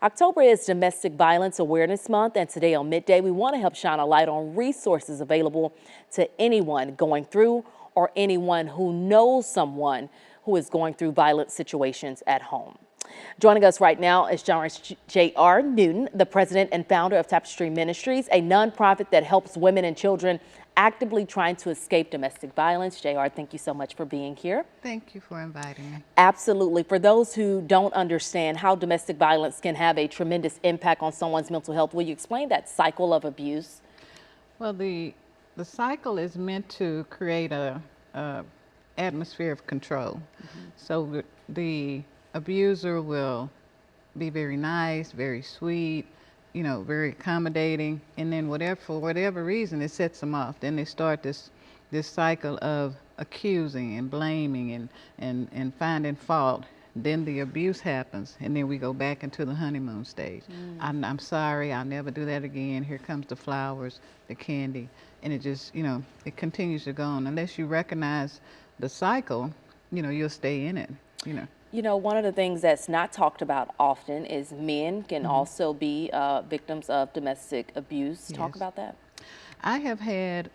October is Domestic Violence Awareness Month, and today on Midday, we want to help shine a light on resources available to anyone going through or anyone who knows someone who is going through violent situations at home. Joining us right now is J.R. Newton, the president and founder of Tapestry Ministries, a nonprofit that helps women and children actively trying to escape domestic violence. J.R., thank you so much for being here. Thank you for inviting me. Absolutely. For those who don't understand how domestic violence can have a tremendous impact on someone's mental health, will you explain that cycle of abuse? Well, the cycle is meant to create a atmosphere of control. So the abuser will be very nice, very sweet, very accommodating, and then for whatever reason, it sets them off. Then they start this cycle of accusing and blaming and finding fault. Then the abuse happens, and then we go back into the honeymoon stage. I'm sorry, I'll never do that again. Here comes the flowers, the candy, and it just, it continues to go on. Unless you recognize the cycle, you'll stay in it, One of the things that's not talked about often is men can also be victims of domestic abuse. Yes. Talk about that. I have had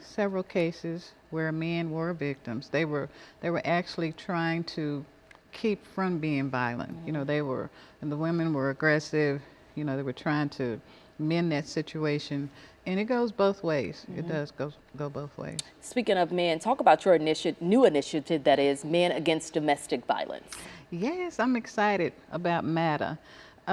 several cases where men were victims. They were actually trying to keep from being violent. And the women were aggressive. They were trying to mend that situation. And it goes both ways. It does go both ways. Speaking of men, talk about your new initiative that is Men Against Domestic Violence. Yes, I'm excited about MATA. We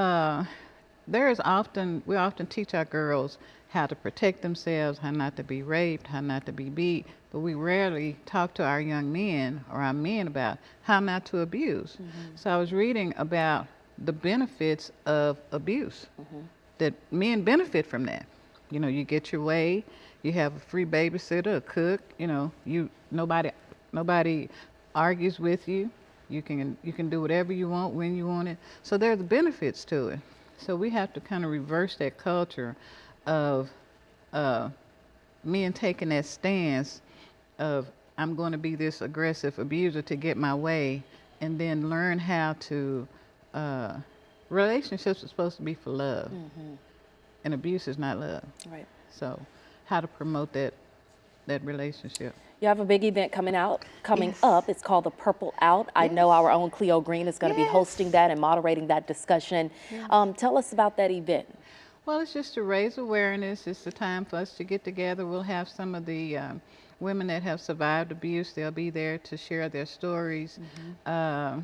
often teach our girls how to protect themselves, how not to be raped, how not to be beat, but we rarely talk to our young men or our men about how not to abuse. So I was reading about the benefits of abuse, that men benefit from that. You get your way, you have a free babysitter, a cook, nobody argues with you. You can do whatever you want when you want it. So there are the benefits to it. So we have to kind of reverse that culture of men taking that stance of I'm going to be this aggressive abuser to get my way, and then learn how to relationships are supposed to be for love. And abuse is not love. Right. So how to promote that relationship. You have a big event coming up. Yes. It's called the Purple Out. I know our own Cleo Green is going to be Yes. hosting that and moderating that discussion. Yes. Tell us about that event. Well, it's just to raise awareness. It's a time for us to get together. We'll have some of the women that have survived abuse. They'll be there to share their stories. And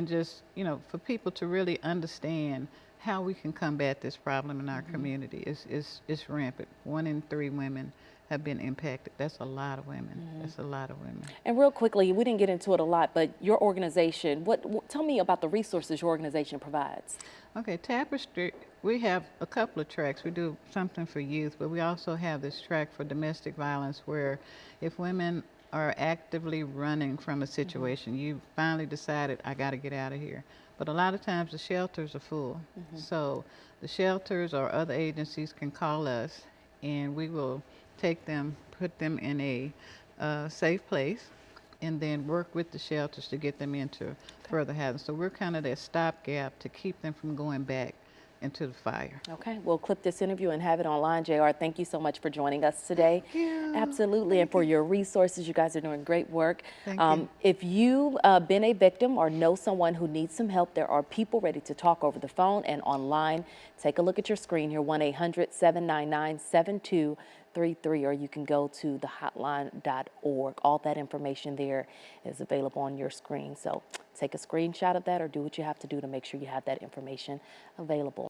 just, for people to really understand how we can combat this problem in our community. It's rampant. 1 in 3 women have been impacted. That's a lot of women. That's a lot of women. And real quickly, we didn't get into it a lot, but your organization, tell me about the resources your organization provides. Okay, Tapestry, we have a couple of tracks. We do something for youth, but we also have this track for domestic violence where if women are actively running from a situation, you finally decided, I got to get out of here. But a lot of times the shelters are full. So the shelters or other agencies can call us, and we will take them, put them in a safe place, and then work with the shelters to get them into further housing. So we're kind of that stopgap to keep them from going back into the fire. Okay, we'll clip this interview and have it online. JR, thank you so much for joining us today. Thank you. Absolutely, and for your resources. You guys are doing great work. Thank you. If you've been a victim or know someone who needs some help, there are people ready to talk over the phone and online. Take a look at your screen here, 1-800-799-7233, or you can go to thehotline.org. All that information there is available on your screen. So take a screenshot of that or do what you have to do to make sure you have that information available.